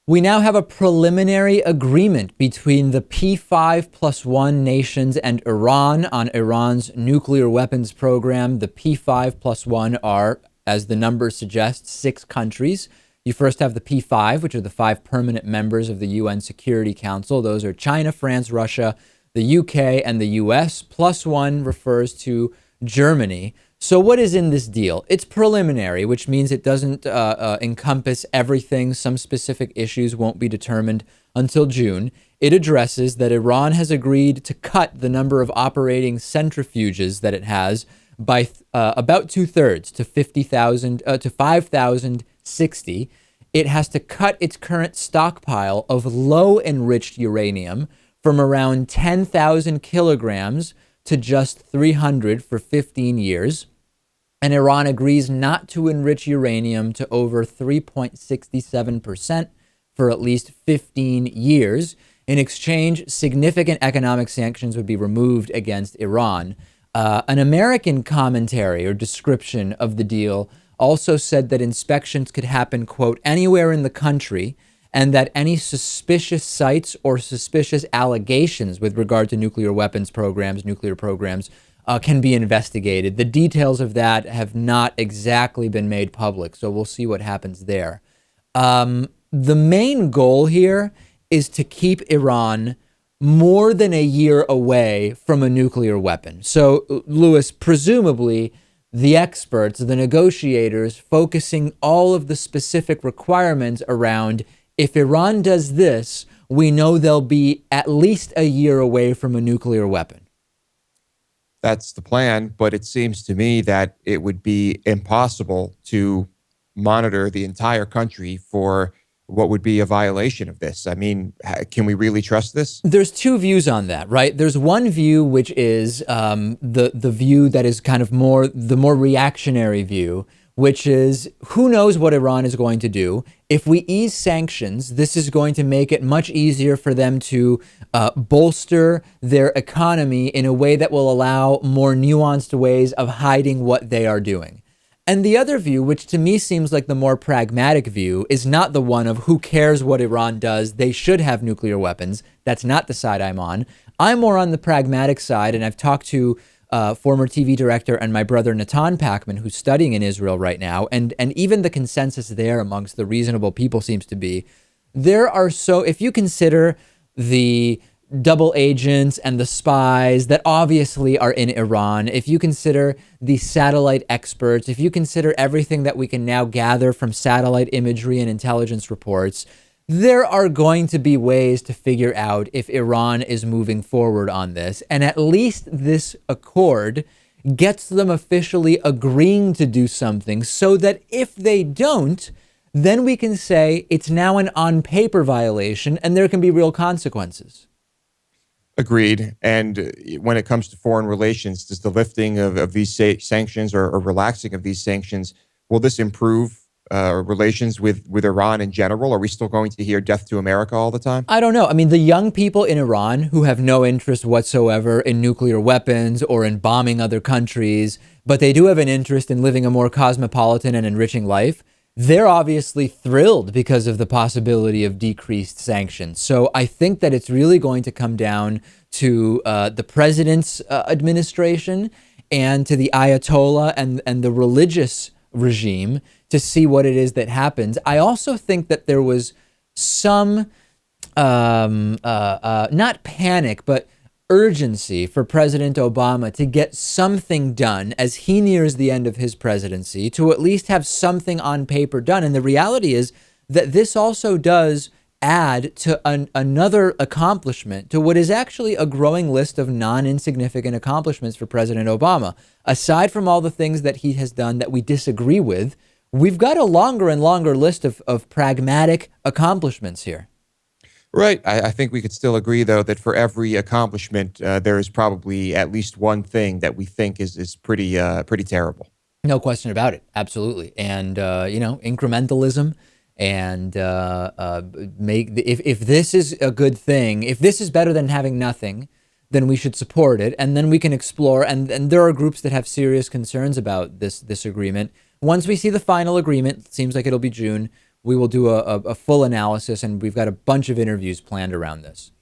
We now have a preliminary agreement between the P5+1 nations and Iran on Iran's nuclear weapons program. The P5+1 are, as the number suggests, 6 countries. You first have the P5, which are the 5 permanent members of the UN Security Council. Those are China, France, Russia, the UK, and the US. +1 refers to Germany. So what is in this deal? It's preliminary, which means it doesn't encompass everything. Some specific issues won't be determined until June. It addresses that Iran has agreed to cut the number of operating centrifuges that it has by about 2/3 to 50,000 to 5,060. It has to cut its current stockpile of low enriched uranium from around 10,000 kilograms to just 300 for 15 years. And Iran agrees not to enrich uranium to over 3.67% for at least 15 years. In exchange, significant economic sanctions would be removed against Iran. An American commentary or description of the deal also said that inspections could happen, quote, anywhere in the country, and that any suspicious sites or suspicious allegations with regard to nuclear weapons programs, nuclear programs, can be investigated. The details of that have not exactly been made public, so we'll see what happens there. The main goal here is to keep Iran more than a year away from a nuclear weapon. So, Lewis, presumably the experts, the negotiators, focusing all of the specific requirements around if Iran does this, we know they'll be at least a year away from a nuclear weapon. That's the plan, but it seems to me that it would be impossible to monitor the entire country for what would be a violation of this. I mean, can we really trust this? There's 2 views on that, right? There's one view, which is the view that is kind of the more reactionary view, which is who knows what Iran is going to do. If we ease sanctions, this is going to make it much easier for them to bolster their economy in a way that will allow more nuanced ways of hiding what they are doing. And the other view, which to me seems like the more pragmatic view, is not the one of who cares what Iran does. They should have nuclear weapons. That's not the side I'm on. I'm more on the pragmatic side, and I've talked to former TV director and my brother Natan Pakman, who's studying in Israel right now, and even the consensus there amongst the reasonable people seems to be, if you consider the double agents and the spies that obviously are in Iran, if you consider the satellite experts, if you consider everything that we can now gather from satellite imagery and intelligence reports, there are going to be ways to figure out if Iran is moving forward on this. And at least this accord gets them officially agreeing to do something so that if they don't, then we can say it's now an on-paper violation and there can be real consequences. Agreed. And when it comes to foreign relations, does the lifting of these sanctions or relaxing of these sanctions, will this improve relations with Iran in general? Are we still going to hear death to America all the time? I don't know. I mean, the young people in Iran who have no interest whatsoever in nuclear weapons or in bombing other countries, but they do have an interest in living a more cosmopolitan and enriching life, they're obviously thrilled because of the possibility of decreased sanctions. So I think that it's really going to come down to the president's administration and to the Ayatollah and the religious regime to see what it is that happens. I also think that there was some, not panic, but urgency for President Obama to get something done as he nears the end of his presidency, to at least have something on paper done. And the reality is that this also does add to another accomplishment to what is actually a growing list of non-insignificant accomplishments for President Obama. Aside from all the things that he has done that we disagree with, we've got a longer and longer list of pragmatic accomplishments here. Right. I think we could still agree, though, that for every accomplishment, there is probably at least one thing that we think is pretty terrible. No question about it. Absolutely. And, incrementalism and if this is a good thing, if this is better than having nothing, then we should support it. And then we can explore. And there are groups that have serious concerns about this agreement. Once we see the final agreement, it seems like it'll be June, we will do a full analysis, and we've got a bunch of interviews planned around this.